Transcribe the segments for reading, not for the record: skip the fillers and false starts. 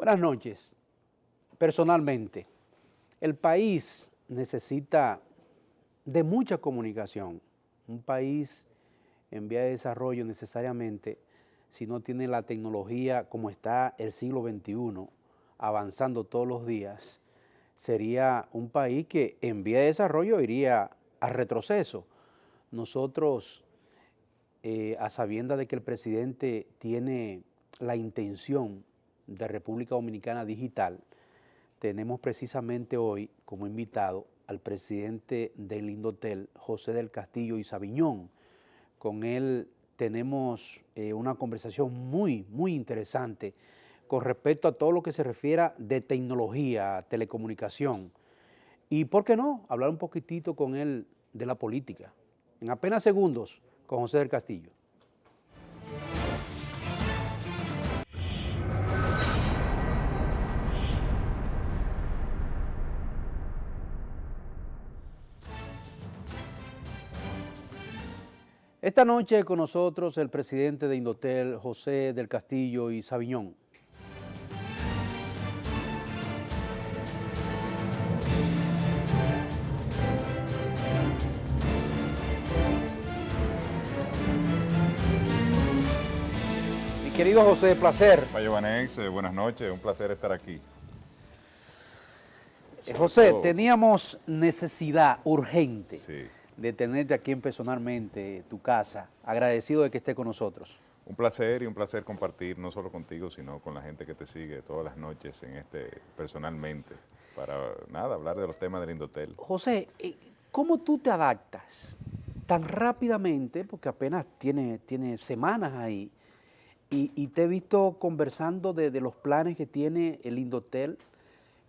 Buenas noches. Personalmente, el país necesita de mucha comunicación. Un país en vía de desarrollo necesariamente, si no tiene la tecnología como está el siglo XXI, avanzando todos los días, sería un país que en vía de desarrollo iría a retroceso. Nosotros, a sabiendas de que el presidente tiene la intención de República Dominicana digital, tenemos precisamente hoy como invitado al presidente del Indotel, José del Castillo y Sabiñón. Con él tenemos una conversación muy interesante con respecto a todo lo que se refiere de tecnología, telecomunicación. Y, ¿por qué no?, hablar un poquitito con él de la política. En apenas segundos, con José del Castillo. Esta noche con nosotros el presidente de Indotel, José del Castillo y Sabiñón. Mi querido José, placer. Mayobanex, buenas noches, un placer estar aquí. José, teníamos necesidad urgente Sí. de tenerte aquí personalmente, tu casa. Agradecido de que esté con nosotros. Un placer y un placer compartir no solo contigo, sino con la gente que te sigue todas las noches personalmente, para hablar de los temas del Indotel. José, ¿cómo tú te adaptas tan rápidamente? Porque apenas tiene semanas ahí, y te he visto conversando de los planes que tiene el Indotel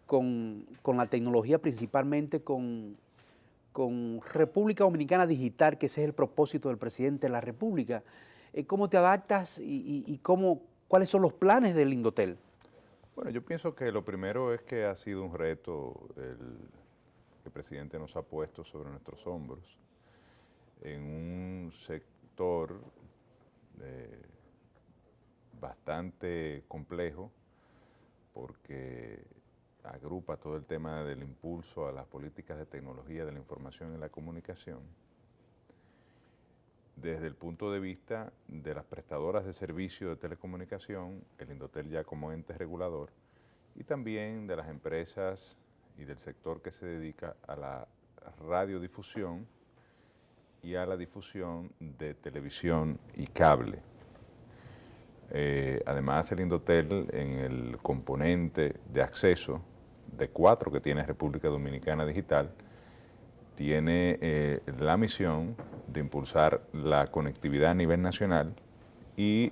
con la tecnología, principalmente con República Dominicana Digital, que ese es el propósito del presidente de la República. ¿Cómo te adaptas y cuáles son los planes del Indotel? Bueno, yo pienso que lo primero es que ha sido un reto que el presidente nos ha puesto sobre nuestros hombros en un sector bastante complejo, porque agrupa todo el tema del impulso a las políticas de tecnología de la información y la comunicación, desde el punto de vista de las prestadoras de servicio de telecomunicación, el Indotel ya como ente regulador, y también de las empresas y del sector que se dedica a la radiodifusión y a la difusión de televisión y cable. Además, el Indotel, en el componente de acceso de 4 que tiene República Dominicana Digital, tiene la misión de impulsar la conectividad a nivel nacional y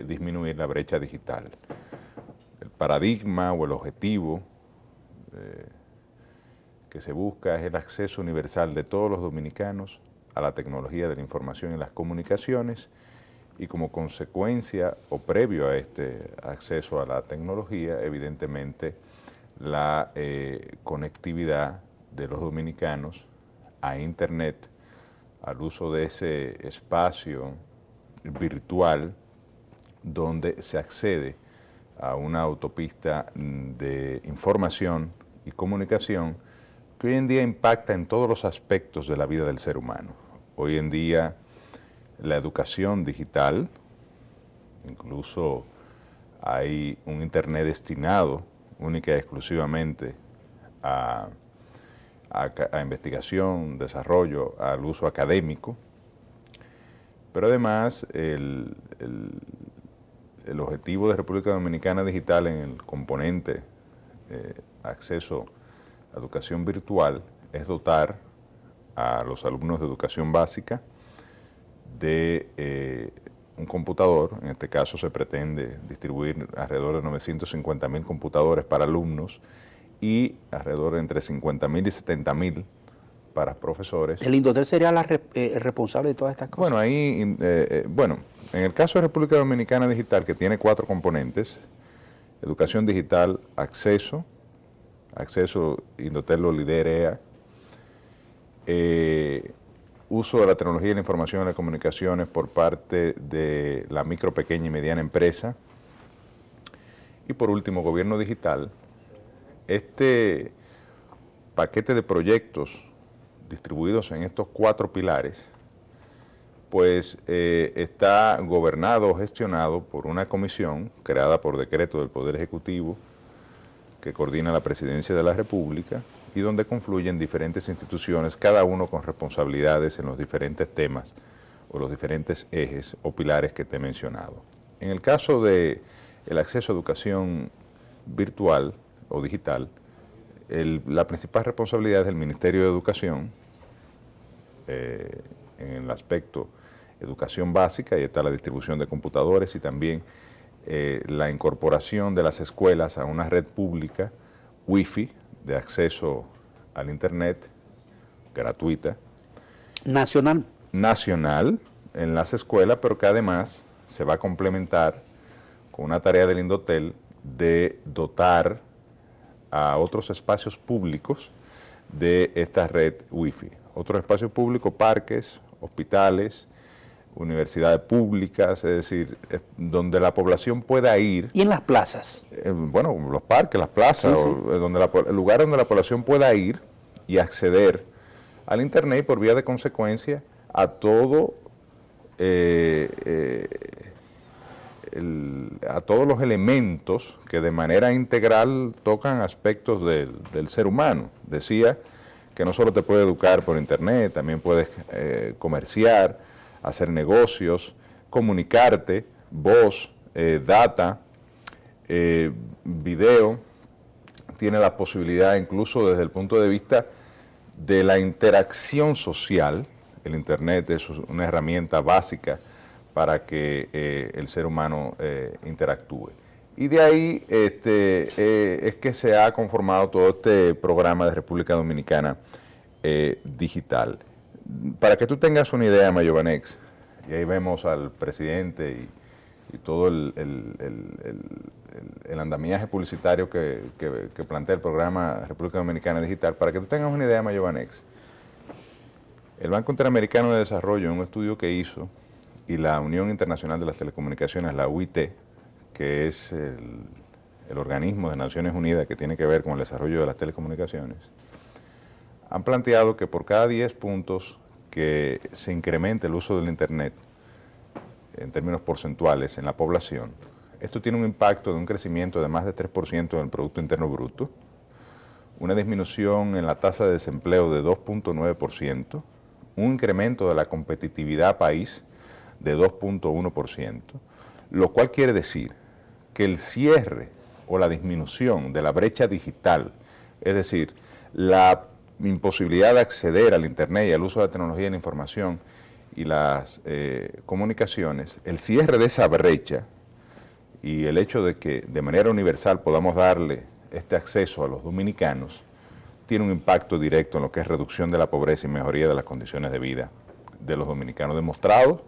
disminuir la brecha digital. El paradigma o el objetivo que se busca es el acceso universal de todos los dominicanos a la tecnología de la información y las comunicaciones, y como consecuencia o previo a este acceso a la tecnología, evidentemente, la conectividad de los dominicanos a Internet, al uso de ese espacio virtual donde se accede a una autopista de información y comunicación que hoy en día impacta en todos los aspectos de la vida del ser humano. Hoy en día, la educación digital, incluso hay un Internet destinado única y exclusivamente a investigación, desarrollo, al uso académico, pero además el objetivo de República Dominicana Digital en el componente acceso a educación virtual es dotar a los alumnos de educación básica de un computador. En este caso se pretende distribuir alrededor de 950.000 computadores para alumnos y alrededor de entre 50.000 y 70.000 para profesores. ¿El Indotel sería el responsable de todas estas cosas? Bueno, en el caso de República Dominicana Digital, que tiene 4 componentes: educación digital, acceso, Indotel lo lidera, uso de la tecnología de la información y las comunicaciones por parte de la micro, pequeña y mediana empresa, Y por último, gobierno digital. Este paquete de proyectos distribuidos en estos 4 pilares, pues está gobernado o gestionado por una comisión creada por decreto del Poder Ejecutivo que coordina la Presidencia de la República y donde confluyen diferentes instituciones, cada uno con responsabilidades en los diferentes temas o los diferentes ejes o pilares que te he mencionado. En el caso del acceso a educación virtual o digital, la principal responsabilidad es del Ministerio de Educación, en el aspecto educación básica, y está la distribución de computadores y también la incorporación de las escuelas a una red pública Wi-Fi de acceso al Internet gratuita. Nacional en las escuelas, pero que además se va a complementar con una tarea del Indotel de dotar a otros espacios públicos de esta red Wi-Fi. Otros espacios públicos, parques, hospitales, universidades públicas, es decir, donde la población pueda ir. ¿Y en las plazas? Bueno, los parques, las plazas, sí, sí. El lugar donde la población pueda ir y acceder al Internet y por vía de consecuencia a todo a todos los elementos que de manera integral tocan aspectos del ser humano. Decía que no solo te puede educar por Internet, también puedes comerciar, hacer negocios, comunicarte, voz, data, video. Tiene la posibilidad incluso desde el punto de vista de la interacción social. El Internet es una herramienta básica para que el ser humano interactúe. Y de ahí es que se ha conformado todo este programa de República Dominicana digital. Para que tú tengas una idea, Mayovanex, y ahí vemos al presidente y todo el andamiaje publicitario que plantea el programa República Dominicana Digital, para que tú tengas una idea, Mayovanex, el Banco Interamericano de Desarrollo, en un estudio que hizo, y la Unión Internacional de las Telecomunicaciones, la UIT, que es el organismo de Naciones Unidas que tiene que ver con el desarrollo de las telecomunicaciones, han planteado que por cada 10 puntos que se incremente el uso del Internet, en términos porcentuales, en la población, esto tiene un impacto de un crecimiento de más de 3% en el Producto Interno Bruto, una disminución en la tasa de desempleo de 2.9%, un incremento de la competitividad país de 2.1%, lo cual quiere decir que el cierre o la disminución de la brecha digital, es decir, la imposibilidad de acceder al Internet y al uso de la tecnología de la información y las comunicaciones, el cierre de esa brecha y el hecho de que de manera universal podamos darle este acceso a los dominicanos, tiene un impacto directo en lo que es reducción de la pobreza y mejoría de las condiciones de vida de los dominicanos, demostrados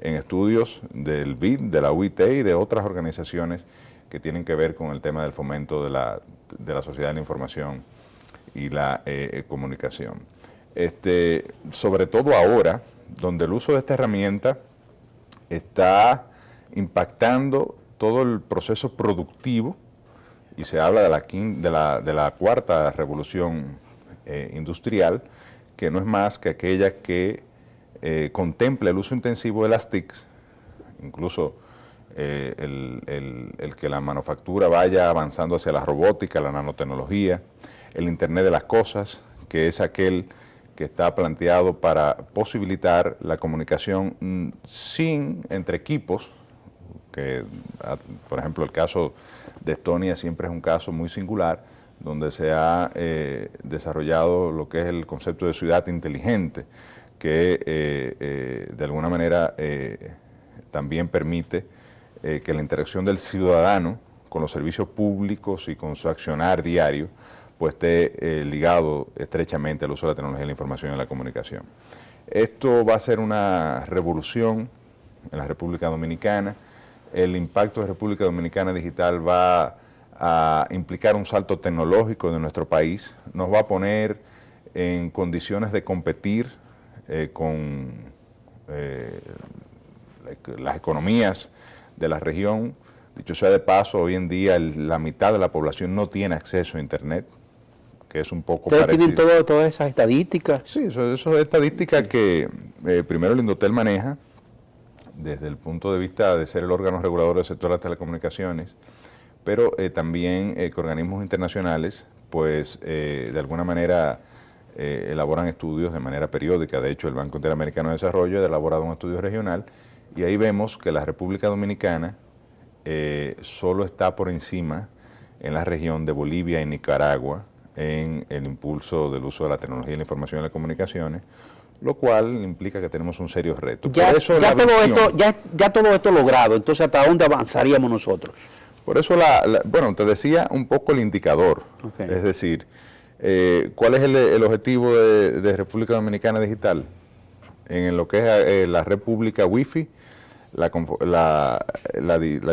en estudios del BID, de la UIT y de otras organizaciones que tienen que ver con el tema del fomento de la sociedad de la información y la comunicación. Sobre todo ahora, donde el uso de esta herramienta está impactando todo el proceso productivo, y se habla de la cuarta revolución industrial, que no es más que aquella que contempla el uso intensivo de las TICs, incluso el que la manufactura vaya avanzando hacia la robótica, la nanotecnología, el Internet de las cosas, que es aquel que está planteado para posibilitar la comunicación entre equipos, que por ejemplo el caso de Estonia siempre es un caso muy singular, donde se ha desarrollado lo que es el concepto de ciudad inteligente, que de alguna manera también permite que la interacción del ciudadano con los servicios públicos y con su accionar diario pues esté ligado estrechamente al uso de la tecnología de la información y la comunicación. Esto va a ser una revolución en la República Dominicana. El impacto de República Dominicana Digital va a implicar un salto tecnológico de nuestro país, nos va a poner en condiciones de competir con las economías de la región, Dicho sea de paso, hoy en día la mitad de la población no tiene acceso a Internet, que es un poco ¿Ustedes parecido. tienen todas esas estadísticas? Sí, eso es estadística que primero el Indotel maneja desde el punto de vista de ser el órgano regulador del sector de las telecomunicaciones, pero también que organismos internacionales, pues de alguna manera elaboran estudios de manera periódica. De hecho, el Banco Interamericano de Desarrollo ha elaborado un estudio regional y ahí vemos que la República Dominicana solo está por encima en la región de Bolivia y Nicaragua en el impulso del uso de la tecnología, la información y las comunicaciones, lo cual implica que tenemos un serio reto. Ya, por eso ya todo esto logrado, entonces ¿hasta dónde avanzaríamos nosotros? Por eso, bueno, te decía un poco el indicador, es decir, ¿cuál es el objetivo de República Dominicana Digital? En lo que es la red pública Wi-Fi, la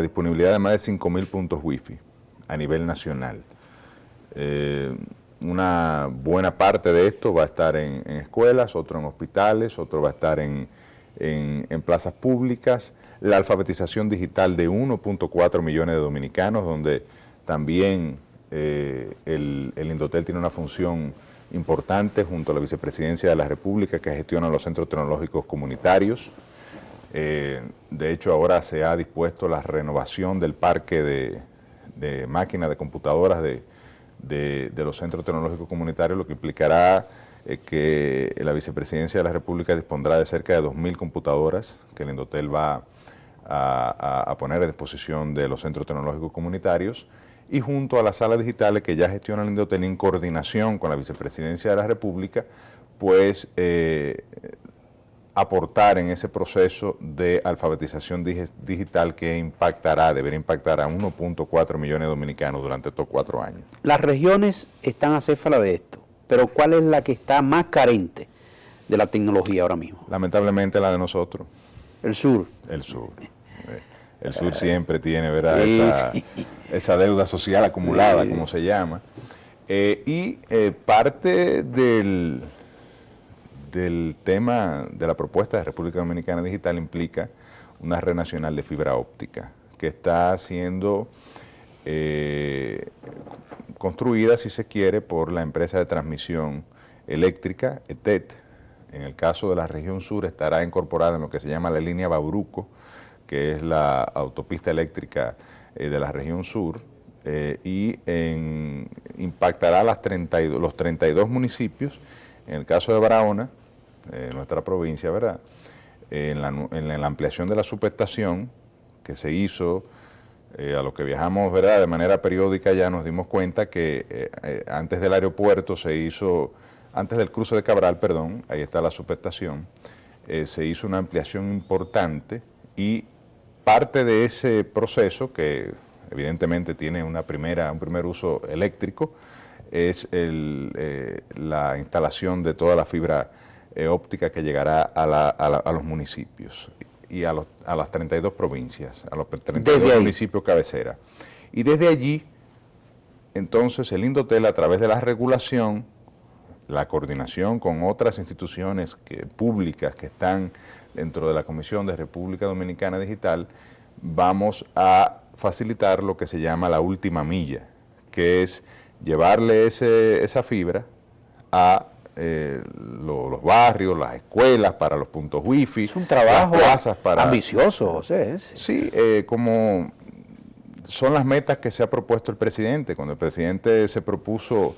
disponibilidad de más de 5.000 puntos Wi-Fi a nivel nacional. Una buena parte de esto va a estar en escuelas, otro en hospitales, otro va a estar en plazas públicas. La alfabetización digital de 1.4 millones de dominicanos, donde también el Indotel tiene una función importante junto a la Vicepresidencia de la República, que gestiona los centros tecnológicos comunitarios. De hecho, ahora se ha dispuesto la renovación del parque de máquinas, de computadoras de los centros tecnológicos comunitarios, lo que implicará que la Vicepresidencia de la República dispondrá de cerca de 2.000 computadoras que el Indotel va a poner a disposición de los centros tecnológicos comunitarios, y junto a las salas digitales que ya gestiona el Indotel en coordinación con la Vicepresidencia de la República, pues aportar en ese proceso de alfabetización digital que debería impactar a 1.4 millones de dominicanos durante estos 4 años. Las regiones están acéfalas de esto, pero ¿cuál es la que está más carente de la tecnología ahora mismo? Lamentablemente la de nosotros. El sur. El sur. El sur siempre tiene, ¿verdad? Sí. Esa deuda social acumulada, como se llama. Y parte del tema de la propuesta de República Dominicana Digital implica una red nacional de fibra óptica que está siendo construida, si se quiere, por la empresa de transmisión eléctrica, ETET. En el caso de la región sur estará incorporada en lo que se llama la línea Bauruco, que es la autopista eléctrica de la región sur, y impactará los 32 municipios. En el caso de Barahona, nuestra provincia, ¿verdad? En la ampliación de la subestación que se hizo, a lo que viajamos, ¿verdad? De manera periódica, ya nos dimos cuenta que antes del aeropuerto se hizo, antes del cruce de Cabral, perdón, ahí está la subestación, se hizo una ampliación importante, y parte de ese proceso, que evidentemente tiene un primer uso eléctrico, es la instalación de toda la fibra óptica que llegará a los municipios y a las 32 provincias, a los 32 municipios cabecera. Y desde allí, entonces, el Indotel, a través de la regulación, la coordinación con otras instituciones públicas que están dentro de la Comisión de República Dominicana Digital, vamos a facilitar lo que se llama la última milla, que es llevarle esa fibra a los barrios, las escuelas, para los puntos wifi. Es un trabajo ambicioso, José. Sí, como son las metas que se ha propuesto el presidente. Cuando el presidente se propuso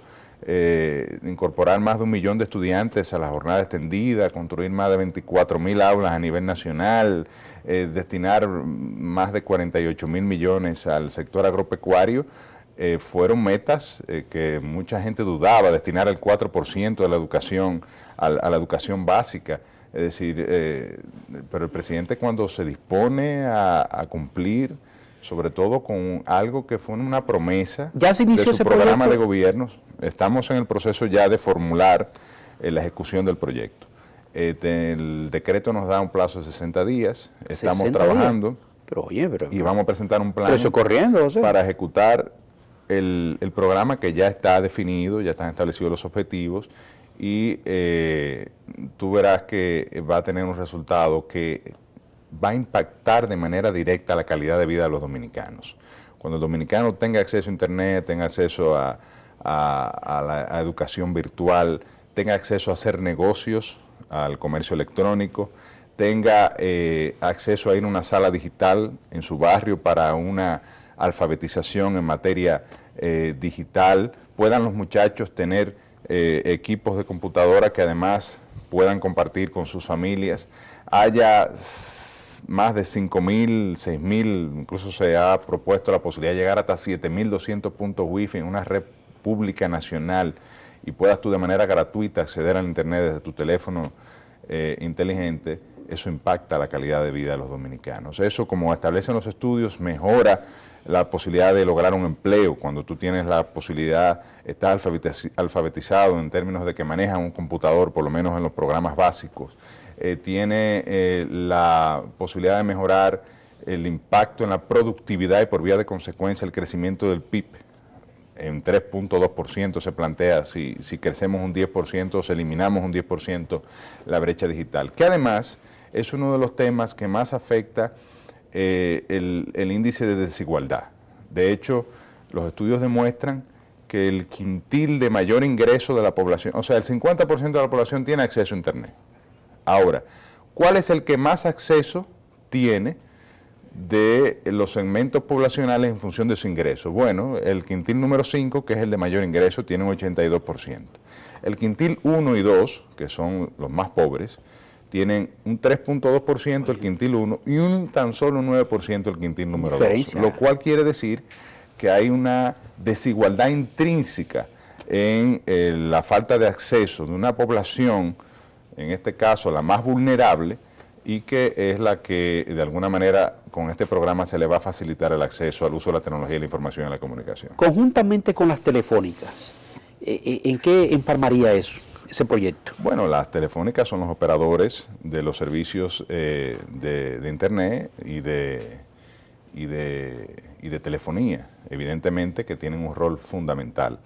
incorporar más de 1 millón de estudiantes a la jornada extendida, construir más de 24.000 aulas a nivel nacional, destinar más de 48.000 millones al sector agropecuario, fueron metas que mucha gente dudaba, destinar el 4% de la educación a la educación básica. Es decir, pero el presidente, cuando se dispone a cumplir, sobre todo con algo que fue una promesa ¿ya se inició de su programa de gobierno, estamos en el proceso ya de formular la ejecución del proyecto. El decreto nos da un plazo de 60 días, estamos trabajando y vamos a presentar un plan para ejecutar el programa, que ya está definido, ya están establecidos los objetivos, y tú verás que va a tener un resultado que va a impactar de manera directa la calidad de vida de los dominicanos. Cuando el dominicano tenga acceso a Internet, tenga acceso a la educación virtual, tenga acceso a hacer negocios, al comercio electrónico, tenga acceso a ir a una sala digital en su barrio para una alfabetización en materia digital, puedan los muchachos tener equipos de computadora que además puedan compartir con sus familias, haya más de 5.000, 6.000, incluso se ha propuesto la posibilidad de llegar hasta 7.200 puntos wifi en una red pública nacional y puedas tú de manera gratuita acceder al internet desde tu teléfono inteligente, eso impacta la calidad de vida de los dominicanos. Eso, como establecen los estudios, mejora la posibilidad de lograr un empleo. Cuando tú tienes la posibilidad, estás alfabetizado en términos de que manejas un computador, por lo menos en los programas básicos, tiene la posibilidad de mejorar el impacto en la productividad y por vía de consecuencia el crecimiento del PIB. En 3.2% se plantea si crecemos un 10% o si eliminamos un 10% la brecha digital, que además es uno de los temas que más afecta el índice de desigualdad. De hecho, los estudios demuestran que el quintil de mayor ingreso de la población, o sea, el 50% de la población tiene acceso a Internet. Ahora, ¿cuál es el que más acceso tiene de los segmentos poblacionales en función de su ingreso? Bueno, el quintil número 5, que es el de mayor ingreso, tiene un 82%. El quintil 1 y 2, que son los más pobres, tienen un 3.2% el quintil 1 y un tan solo un 9% el quintil número 2. Lo cual quiere decir que hay una desigualdad intrínseca en la falta de acceso de una población, en este caso la más vulnerable, y que es la que de alguna manera con este programa se le va a facilitar el acceso al uso de la tecnología y la información y la comunicación. Conjuntamente con las telefónicas, ¿en qué empalmaría eso, ese proyecto? Bueno, las telefónicas son los operadores de los servicios de Internet y de telefonía, evidentemente que tienen un rol fundamental.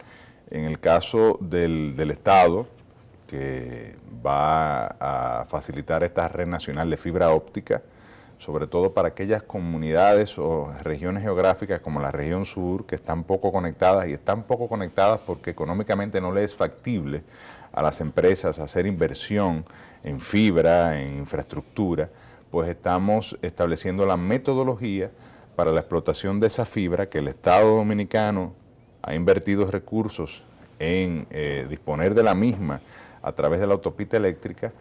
En el caso del Estado, que va a facilitar esta red nacional de fibra óptica, sobre todo para aquellas comunidades o regiones geográficas como la región sur, que están poco conectadas, y están poco conectadas porque económicamente no les es factible a las empresas hacer inversión en fibra, en infraestructura, pues estamos estableciendo la metodología para la explotación de esa fibra que el Estado Dominicano ha invertido recursos en disponer de la misma a través de la autopista eléctrica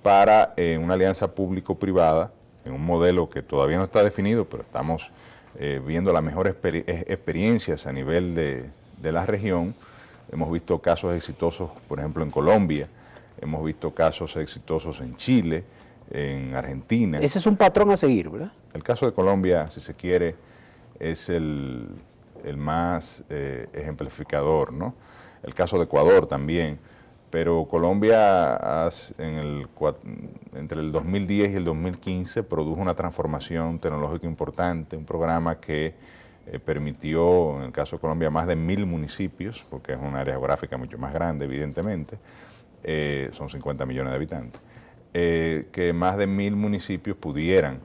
para una alianza público-privada en un modelo que todavía no está definido, pero estamos viendo las mejores experiencias a nivel de la región. Hemos visto casos exitosos, por ejemplo, en Colombia, hemos visto casos exitosos en Chile, en Argentina. Ese es un patrón a seguir, ¿verdad? El caso de Colombia, si se quiere, es el más ejemplificador, ¿no? El caso de Ecuador también. Pero Colombia entre el 2010 y el 2015 produjo una transformación tecnológica importante, un programa que permitió, en el caso de Colombia, más de 1.000 municipios, porque es un área geográfica mucho más grande, evidentemente, son 50 millones de habitantes, que más de 1.000 municipios pudieran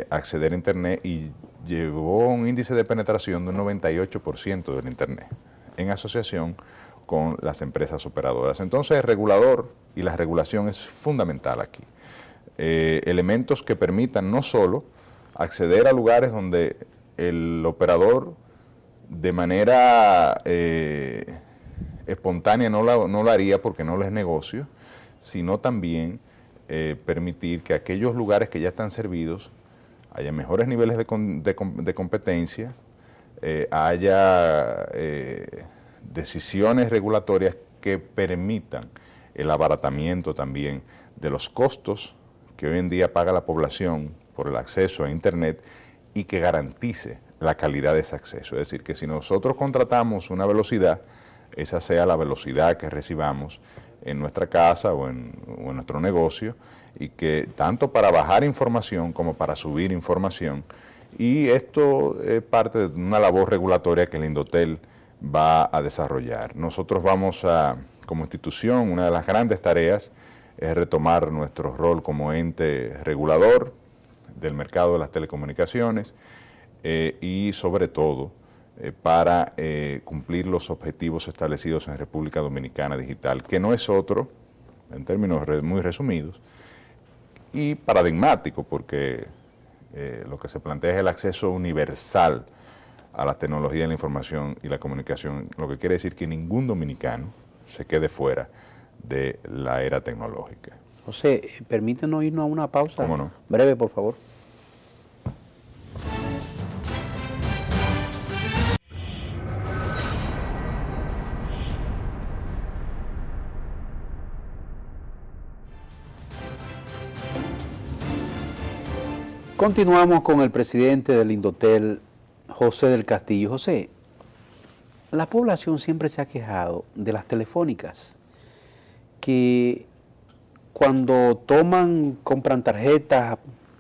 acceder a Internet y llevó un índice de penetración de un 98% del Internet, en asociación con las empresas operadoras. Entonces el regulador y la regulación es fundamental aquí. Elementos que permitan no solo acceder a lugares donde el operador de manera espontánea no lo haría porque no les es negocio, sino también permitir que aquellos lugares que ya están servidos haya mejores niveles de competencia, haya decisiones regulatorias que permitan el abaratamiento también de los costos que hoy en día paga la población por el acceso a Internet y que garantice la calidad de ese acceso. Es decir, que si nosotros contratamos una velocidad, esa sea la velocidad que recibamos en nuestra casa o en nuestro negocio, y que tanto para bajar información como para subir información, y esto es parte de una labor regulatoria que el Indotel va a desarrollar. Nosotros vamos a, como institución, una de las grandes tareas es retomar nuestro rol como ente regulador, del mercado de las telecomunicaciones y sobre todo para cumplir los objetivos establecidos en República Dominicana Digital, que no es otro, en términos muy resumidos, y paradigmático, porque lo que se plantea es el acceso universal a las tecnologías de la información y la comunicación, lo que quiere decir que ningún dominicano se quede fuera de la era tecnológica. José, permítenos irnos a una pausa. ¿Cómo no? Breve, por favor. Continuamos con el presidente del Indotel, José del Castillo. José, la población siempre se ha quejado de las telefónicas, que cuando compran tarjetas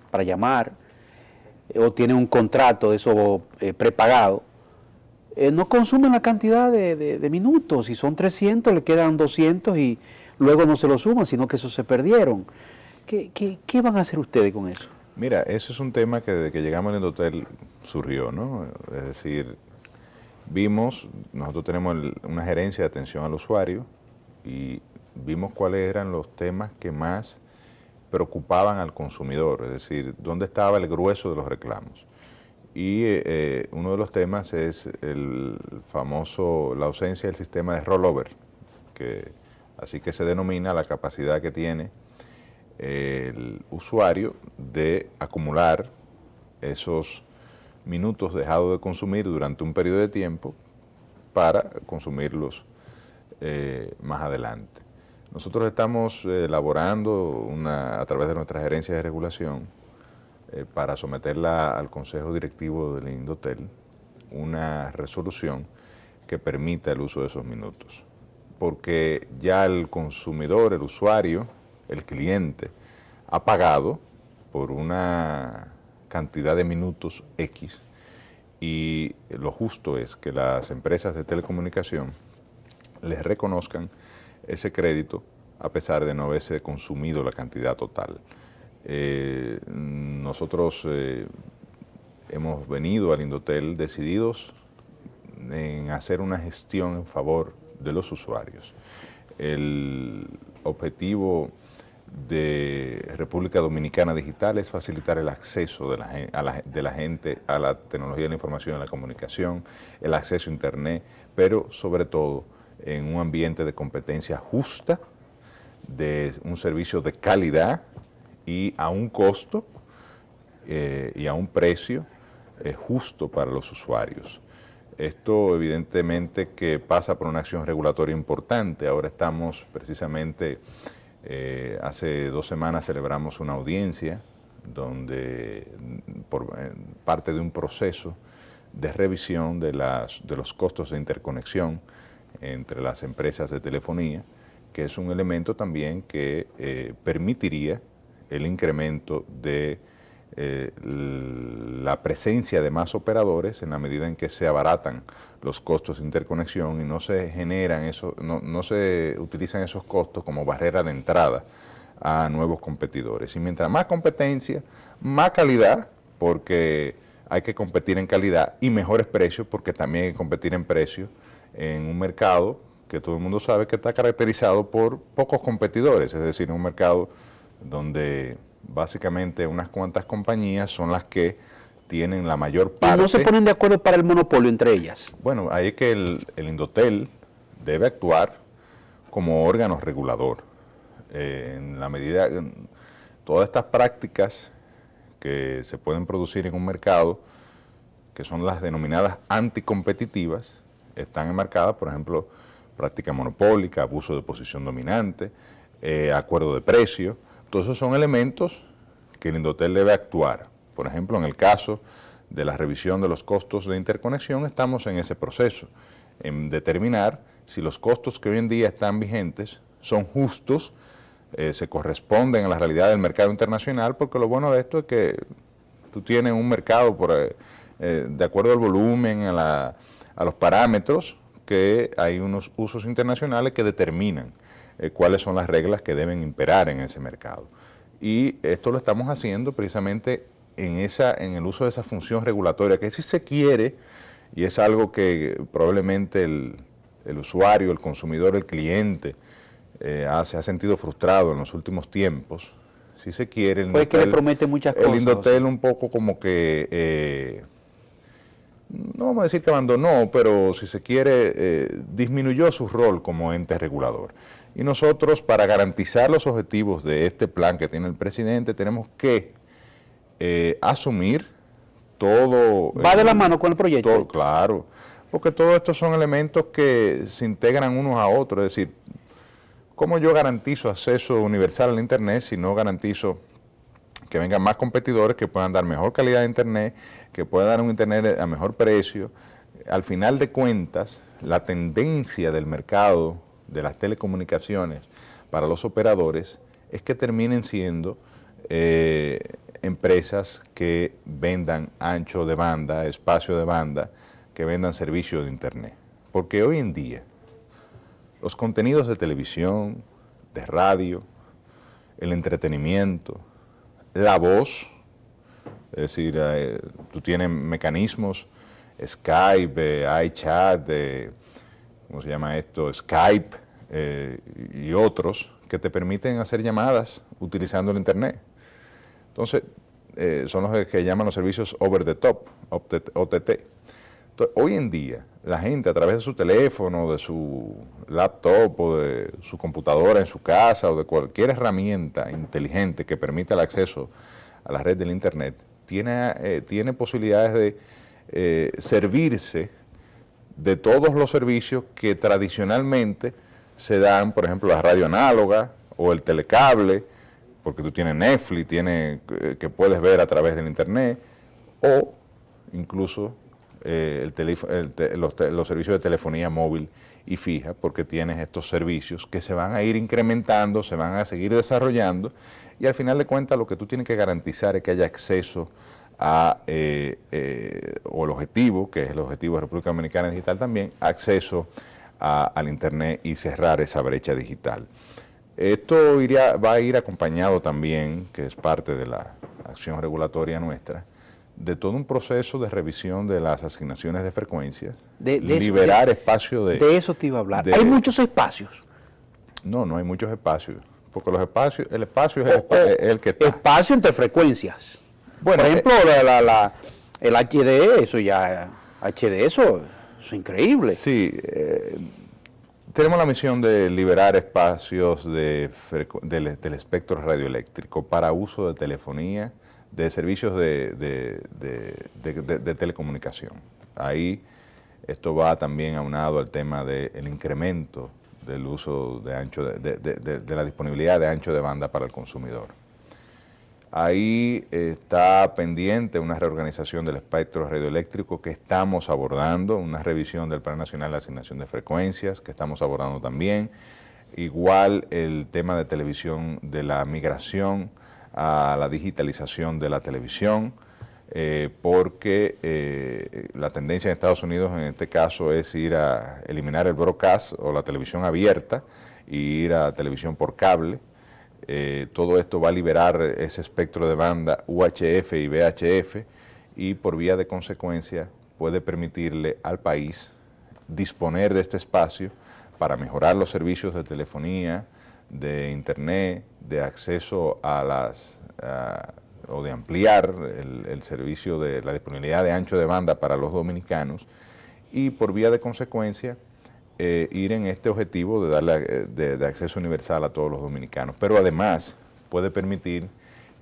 para llamar o tienen un contrato de eso prepagado, no consumen la cantidad de minutos. Si son 300, le quedan 200 y luego no se lo suman, sino que eso se perdieron. ¿Qué van a hacer ustedes con eso? Mira, eso es un tema que desde que llegamos al Indotel surgió, ¿no? Es decir, nosotros tenemos una gerencia de atención al usuario y vimos cuáles eran los temas que más preocupaban al consumidor, es decir, dónde estaba el grueso de los reclamos. Y uno de los temas es la ausencia del sistema de rollover, así que se denomina la capacidad que tiene el usuario de acumular esos minutos dejados de consumir durante un periodo de tiempo para consumirlos más adelante. Nosotros estamos elaborando a través de nuestra gerencia de regulación para someterla al Consejo Directivo del Indotel una resolución que permita el uso de esos minutos. Porque ya el consumidor, el usuario, el cliente, ha pagado por una cantidad de minutos X y lo justo es que las empresas de telecomunicación les reconozcan ese crédito a pesar de no haberse consumido la cantidad total. Nosotros hemos venido al Indotel decididos en hacer una gestión en favor de los usuarios. El objetivo de República Dominicana Digital es facilitar el acceso de la gente a la tecnología de la información y la comunicación, el acceso a Internet, pero sobre todo en un ambiente de competencia justa, de un servicio de calidad y a un costo y a un precio justo para los usuarios. Esto evidentemente que pasa por una acción regulatoria importante. Ahora estamos precisamente, hace 2 semanas celebramos una audiencia donde por parte de un proceso de revisión de los costos de interconexión entre las empresas de telefonía, que es un elemento también que permitiría el incremento de la presencia de más operadores en la medida en que se abaratan los costos de interconexión y no se generan no se utilizan esos costos como barrera de entrada a nuevos competidores. Y mientras más competencia, más calidad, porque hay que competir en calidad, y mejores precios, porque también hay que competir en precios en un mercado que todo el mundo sabe que está caracterizado por pocos competidores, es decir, un mercado donde básicamente unas cuantas compañías son las que tienen la mayor parte. ¿Y no se ponen de acuerdo para el monopolio entre ellas? Bueno, ahí es que el Indotel debe actuar como órgano regulador. En la medida, todas estas prácticas que se pueden producir en un mercado, que son las denominadas anticompetitivas, están enmarcadas, por ejemplo, práctica monopólica, abuso de posición dominante, acuerdo de precio. Todos esos son elementos que el Indotel debe actuar. Por ejemplo, en el caso de la revisión de los costos de interconexión, estamos en ese proceso, en determinar si los costos que hoy en día están vigentes son justos, se corresponden a la realidad del mercado internacional, porque lo bueno de esto es que tú tienes un mercado de acuerdo al volumen, a los parámetros, que hay unos usos internacionales que determinan cuáles son las reglas que deben imperar en ese mercado. Y esto lo estamos haciendo precisamente en el uso de esa función regulatoria, que si se quiere, y es algo que probablemente el usuario, el consumidor, el cliente se ha sentido frustrado en los últimos tiempos, si se quiere, Pues que le promete muchas cosas. El Indotel un poco como que, no vamos a decir que abandonó, pero si se quiere, disminuyó su rol como ente regulador. Y nosotros, para garantizar los objetivos de este plan que tiene el presidente, tenemos que asumir todo... ¿Va de la mano con el proyecto? Todo, claro, porque todos estos son elementos que se integran unos a otros, es decir, ¿cómo yo garantizo acceso universal al Internet si no garantizo que vengan más competidores que puedan dar mejor calidad de Internet, que puedan dar un Internet a mejor precio? Al final de cuentas, la tendencia del mercado de las telecomunicaciones para los operadores es que terminen siendo empresas que vendan ancho de banda, espacio de banda, que vendan servicios de Internet. Porque hoy en día, los contenidos de televisión, de radio, el entretenimiento, la voz, es decir, tú tienes mecanismos, Skype, iChat, ¿cómo se llama esto? Skype y otros que te permiten hacer llamadas utilizando el Internet. Entonces, son los que llaman los servicios over the top, OTT. Entonces, hoy en día, la gente a través de su teléfono, de su laptop o de su computadora en su casa o de cualquier herramienta inteligente que permita el acceso a la red del Internet, tiene posibilidades de servirse de todos los servicios que tradicionalmente se dan, por ejemplo, la radio análoga o el telecable, porque tú tienes Netflix, que puedes ver a través del Internet, o incluso los servicios de telefonía móvil y fija, porque tienes estos servicios que se van a ir incrementando, se van a seguir desarrollando, y al final de cuentas lo que tú tienes que garantizar es que haya acceso o el objetivo, que es el objetivo de República Dominicana Digital también, acceso al Internet y cerrar esa brecha digital. Esto va a ir acompañado también, que es parte de la acción regulatoria nuestra, de todo un proceso de revisión de las asignaciones de frecuencias, liberar espacio de... De eso te iba a hablar. ¿Hay muchos espacios? No, no hay muchos espacios, porque el espacio es el que está. Espacio entre frecuencias. Bueno, por ejemplo, el HD, eso ya, HD, eso es increíble. Sí, tenemos la misión de liberar espacios del espectro radioeléctrico para uso de telefonía, de servicios de telecomunicación. Ahí esto va también aunado al tema del incremento del uso de la disponibilidad de ancho de banda para el consumidor. Ahí está pendiente una reorganización del espectro radioeléctrico que estamos abordando, una revisión del Plan Nacional de Asignación de Frecuencias que estamos abordando también. Igual el tema de televisión, de la migración a la digitalización de la televisión, porque la tendencia en Estados Unidos en este caso es ir a eliminar el broadcast o la televisión abierta y ir a televisión por cable. Todo esto va a liberar ese espectro de banda UHF y VHF y por vía de consecuencia puede permitirle al país disponer de este espacio para mejorar los servicios de telefonía, de Internet, de acceso o de ampliar el servicio de la disponibilidad de ancho de banda para los dominicanos y por vía de consecuencia ir en este objetivo de darle de acceso universal a todos los dominicanos. Pero además puede permitir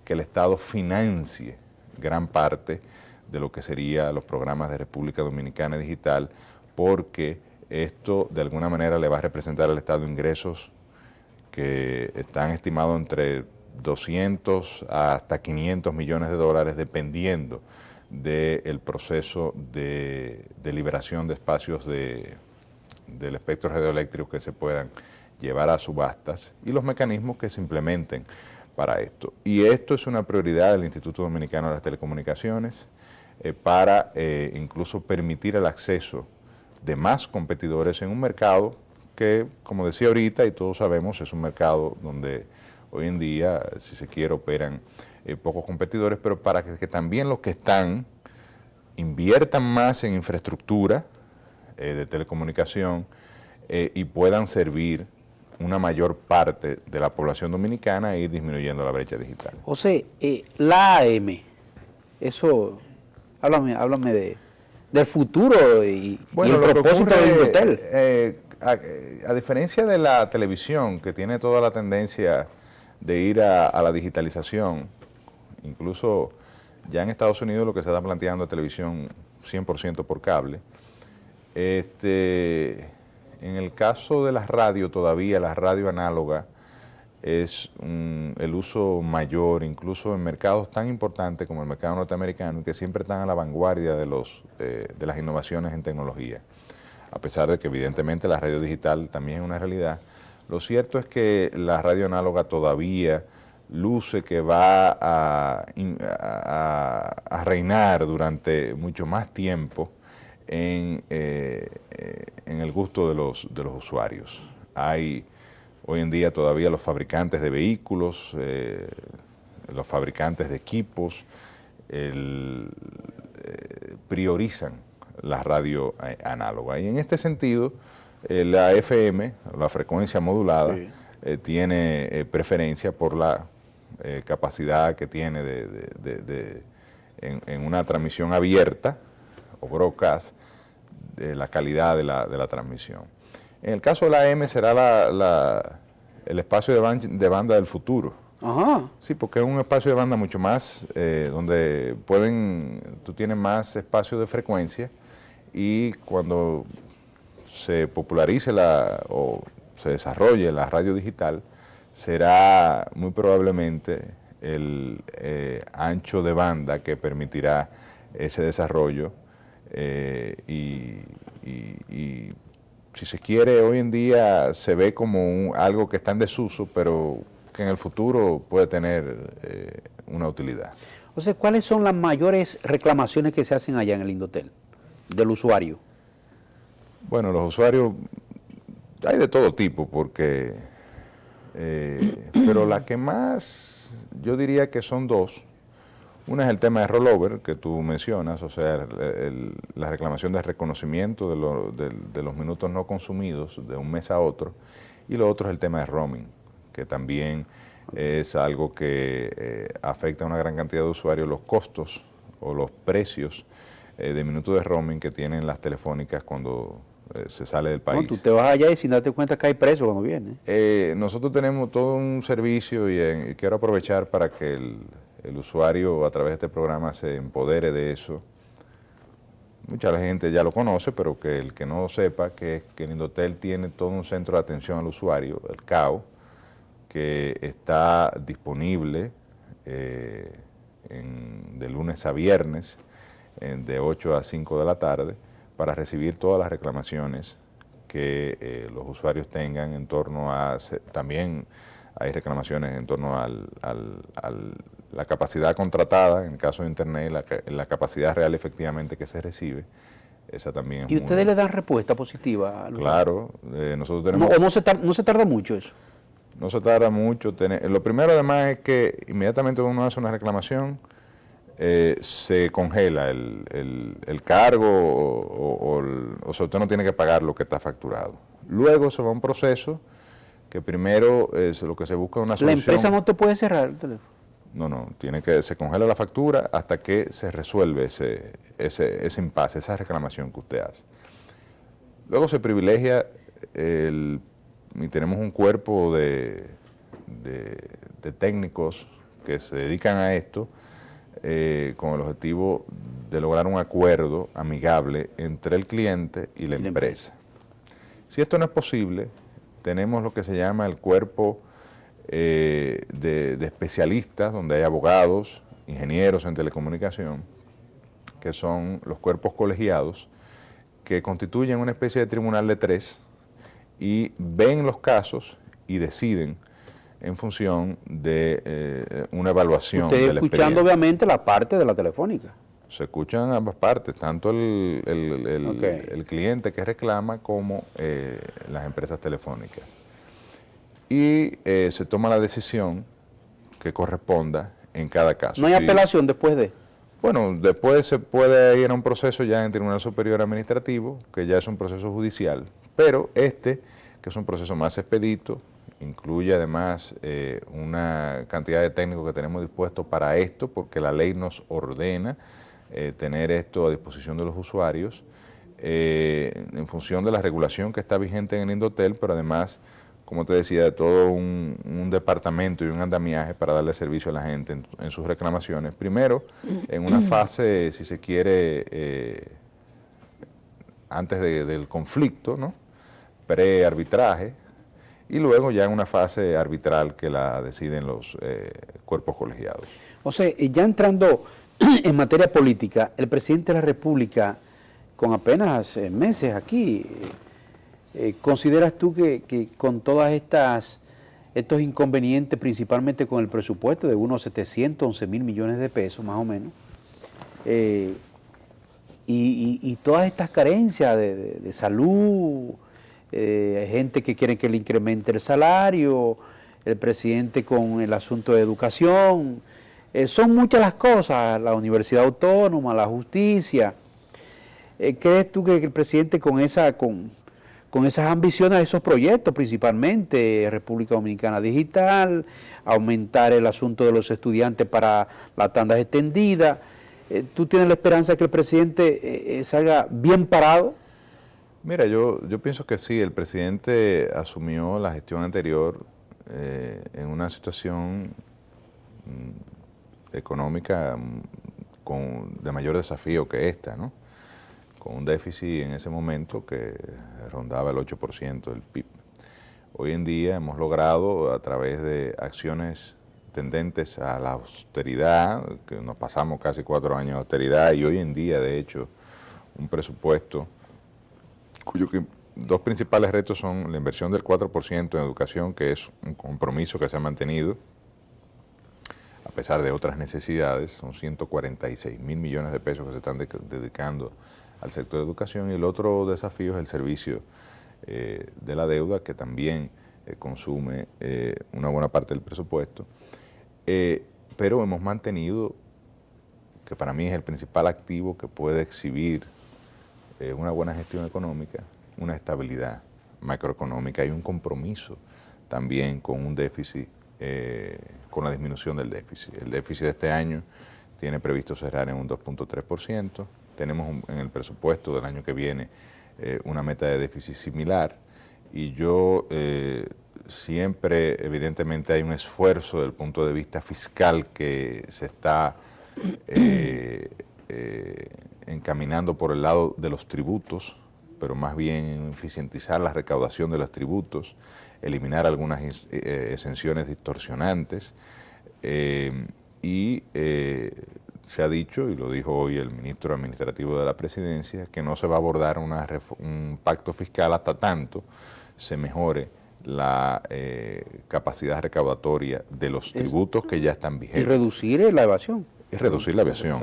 que el Estado financie gran parte de lo que serían los programas de República Dominicana Digital, porque esto de alguna manera le va a representar al Estado ingresos que están estimados entre 200 hasta 500 millones de dólares, dependiendo del proceso de liberación de espacios del espectro radioeléctrico que se puedan llevar a subastas y los mecanismos que se implementen para esto. Y esto es una prioridad del Instituto Dominicano de las Telecomunicaciones para incluso permitir el acceso de más competidores en un mercado que, como decía ahorita y todos sabemos, es un mercado donde hoy en día, si se quiere, operan pocos competidores, pero para que también los que están inviertan más en infraestructura de telecomunicación y puedan servir una mayor parte de la población dominicana e ir disminuyendo la brecha digital. José, la AM, eso, háblame del futuro y el propósito del Indotel. A diferencia de la televisión, que tiene toda la tendencia de ir a la digitalización, incluso ya en Estados Unidos lo que se está planteando es televisión 100% por cable. En el caso de las radios, todavía la radio análoga es el uso mayor, incluso en mercados tan importantes como el mercado norteamericano, que siempre están a la vanguardia de las innovaciones en tecnología. A pesar de que evidentemente la radio digital también es una realidad, lo cierto es que la radio análoga todavía luce que va a reinar durante mucho más tiempo en el gusto de los usuarios. Hay hoy en día todavía los fabricantes de vehículos, los fabricantes de equipos, priorizan la radio análoga. Y en este sentido, la FM, la frecuencia modulada, sí, tiene preferencia por la capacidad que tiene en una transmisión abierta o broadcast, de la calidad de la transmisión. En el caso de la AM será el espacio de banda del futuro. Ajá. Sí, porque es un espacio de banda mucho más, donde tú tienes más espacio de frecuencia, y cuando se popularice o se desarrolle la radio digital, será muy probablemente el ancho de banda que permitirá ese desarrollo y si se quiere, hoy en día se ve como algo que está en desuso, pero que en el futuro puede tener una utilidad. O sea, ¿cuáles son las mayores reclamaciones que se hacen allá en el Indotel del usuario? Bueno, los usuarios hay de todo tipo, porque pero la que más, yo diría que son dos. Una es el tema de rollover, que tú mencionas, o sea, la reclamación de reconocimiento de los minutos no consumidos de un mes a otro, y lo otro es el tema de roaming, que también es algo que afecta a una gran cantidad de usuarios, los costos o los precios de minutos de roaming que tienen las telefónicas cuando se sale del país. No, tú te vas allá y sin darte cuenta que hay preso cuando viene. Nosotros tenemos todo un servicio y quiero aprovechar para que el usuario a través de este programa se empodere de eso. Mucha gente ya lo conoce, pero que el que no sepa que el Indotel tiene todo un centro de atención al usuario, el CAO, que está disponible de lunes a viernes, de 8 a 5 de la tarde, para recibir todas las reclamaciones que los usuarios tengan en torno a... También hay reclamaciones en torno a la capacidad contratada, en el caso de Internet, la capacidad real efectivamente que se recibe. Esa también es ¿Y ustedes le dan respuesta positiva? Claro, nosotros tenemos... ¿No se tarda mucho eso? No se tarda mucho. Lo primero además es que inmediatamente uno hace una reclamación, se congela el cargo o sea, usted no tiene que pagar lo que está facturado. Luego se va a un proceso que primero lo que se busca es una solución. ¿La empresa no te puede cerrar el teléfono? No, se congela la factura hasta que se resuelve ese impasse, esa reclamación que usted hace. Luego se privilegia y tenemos un cuerpo de técnicos que se dedican a esto con el objetivo de lograr un acuerdo amigable entre el cliente y la empresa. Si esto no es posible, tenemos lo que se llama el cuerpo de especialistas, donde hay abogados, ingenieros en telecomunicación, que son los cuerpos colegiados, que constituyen una especie de tribunal de tres y ven los casos y deciden en función de una evaluación. Usted escuchando obviamente la parte de la telefónica. Se escuchan ambas partes, tanto el cliente que reclama como las empresas telefónicas. y se toma la decisión que corresponda en cada caso. ¿No hay apelación después de? Bueno, después se puede ir a un proceso ya en el Tribunal Superior Administrativo, que ya es un proceso judicial, pero que es un proceso más expedito, incluye además una cantidad de técnicos que tenemos dispuestos para esto, porque la ley nos ordena tener esto a disposición de los usuarios, en función de la regulación que está vigente en el Indotel, pero además, como te decía, de todo un departamento y un andamiaje para darle servicio a la gente en sus reclamaciones. Primero, en una fase, si se quiere, antes del conflicto, ¿no? Pre-arbitraje, y luego ya en una fase arbitral que la deciden los cuerpos colegiados. O sea, ya entrando en materia política, el presidente de la República, con apenas meses aquí, ¿consideras tú que con todas estos inconvenientes, principalmente con el presupuesto de unos 711 mil millones de pesos, más o menos, y todas estas carencias de salud, gente que quiere que le incremente el salario, el presidente con el asunto de educación, son muchas las cosas, la universidad autónoma, la justicia? ¿Crees tú que el presidente con esas ambiciones, esos proyectos principalmente, República Dominicana Digital, aumentar el asunto de los estudiantes para las tandas extendidas, tú tienes la esperanza de que el presidente salga bien parado? Mira, yo pienso que sí, el presidente asumió la gestión anterior en una situación económica de mayor desafío que esta, ¿no? Con un déficit en ese momento que rondaba el 8% del PIB. Hoy en día hemos logrado, a través de acciones tendentes a la austeridad, que nos pasamos casi 4 años de austeridad, y hoy en día, de hecho, un presupuesto cuyos dos principales retos son la inversión del 4% en educación, que es un compromiso que se ha mantenido, a pesar de otras necesidades, son 146 mil millones de pesos que se están dedicando al sector de educación, y el otro desafío es el servicio de la deuda, que también consume una buena parte del presupuesto, pero hemos mantenido, que para mí es el principal activo que puede exhibir una buena gestión económica, una estabilidad macroeconómica y un compromiso también con un déficit, con la disminución del déficit. El déficit de este año tiene previsto cerrar en un 2.3%, tenemos en el presupuesto del año que viene una meta de déficit similar, y yo siempre, evidentemente, hay un esfuerzo desde el punto de vista fiscal que se está encaminando por el lado de los tributos, pero más bien en eficientizar la recaudación de los tributos, eliminar algunas exenciones distorsionantes, y se ha dicho, y lo dijo hoy el ministro administrativo de la Presidencia, que no se va a abordar un pacto fiscal hasta tanto se mejore la capacidad recaudatoria de los tributos que ya están vigentes. Y reducir la evasión. Y reducir la evasión.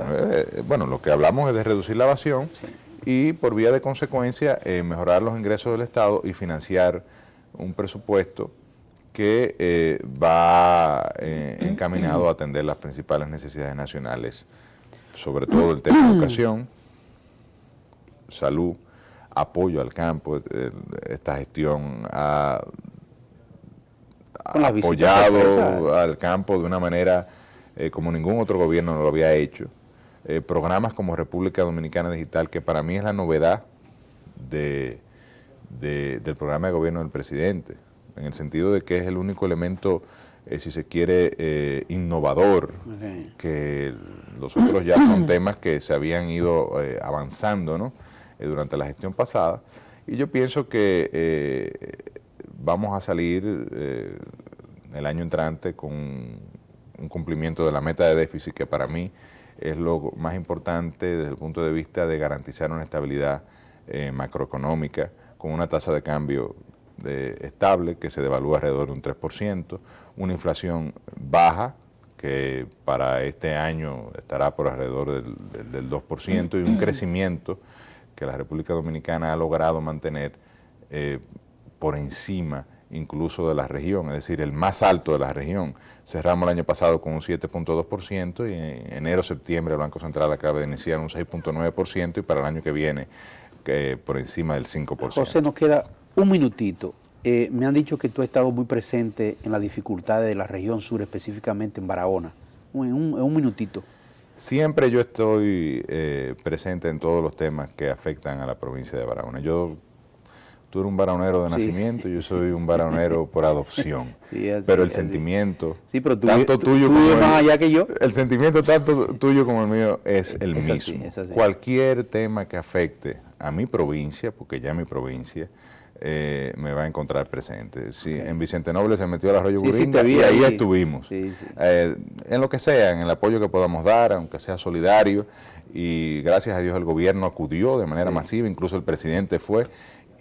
Bueno, lo que hablamos es de reducir la evasión, sí, y por vía de consecuencia mejorar los ingresos del Estado y financiar un presupuesto que va encaminado a atender las principales necesidades nacionales, sobre todo el tema de educación, salud, apoyo al campo. Esta gestión ha apoyado al campo de una manera como ningún otro gobierno no lo había hecho. Programas como República Dominicana Digital, que para mí es la novedad del programa de gobierno del presidente, en el sentido de que es el único elemento, si se quiere, innovador, okay, que los otros ya son temas que se habían ido avanzando, ¿no? Durante la gestión pasada, y yo pienso que vamos a salir el año entrante con un cumplimiento de la meta de déficit, que para mí es lo más importante desde el punto de vista de garantizar una estabilidad macroeconómica, con una tasa de cambio estable, que se devalúa alrededor de un 3%, una inflación baja, que para este año estará por alrededor del 2%, y un crecimiento que la República Dominicana ha logrado mantener por encima incluso de la región, es decir, el más alto de la región. Cerramos el año pasado con un 7.2% y en enero-septiembre el Banco Central acaba de iniciar un 6.9% y para el año que viene por encima del 5%. José, nos queda un minutito. Me han dicho que tú has estado muy presente en las dificultades de la región sur, específicamente en Barahona. En un minutito. Siempre yo estoy presente en todos los temas que afectan a la provincia de Barahona. Tú eres un baraonero de nacimiento, yo soy un baraonero por adopción. Sí, así, pero el así. sentimiento, Sí, pero tanto tuyo tú como vives el más mío, allá que yo. el sentimiento tanto tuyo como el mío es el Es mismo. así, es así. Cualquier tema que afecte a mi provincia, porque ya mi provincia, me va a encontrar presente. Sí, Okay. En Vicente Noble se metió el Arroyo Sí, Buringa te vi y ahí ahí. estuvimos. Sí, sí. En lo que sea, en el apoyo que podamos dar, aunque sea solidario, y gracias a Dios el gobierno acudió de manera masiva, incluso el presidente fue,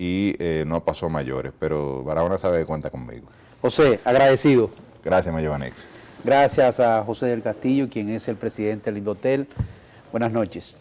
y no pasó a mayores, pero Barahona sabe que cuenta conmigo. José, agradecido. Gracias, Mayobanex. Gracias a José del Castillo, quien es el presidente del Indotel. Buenas noches.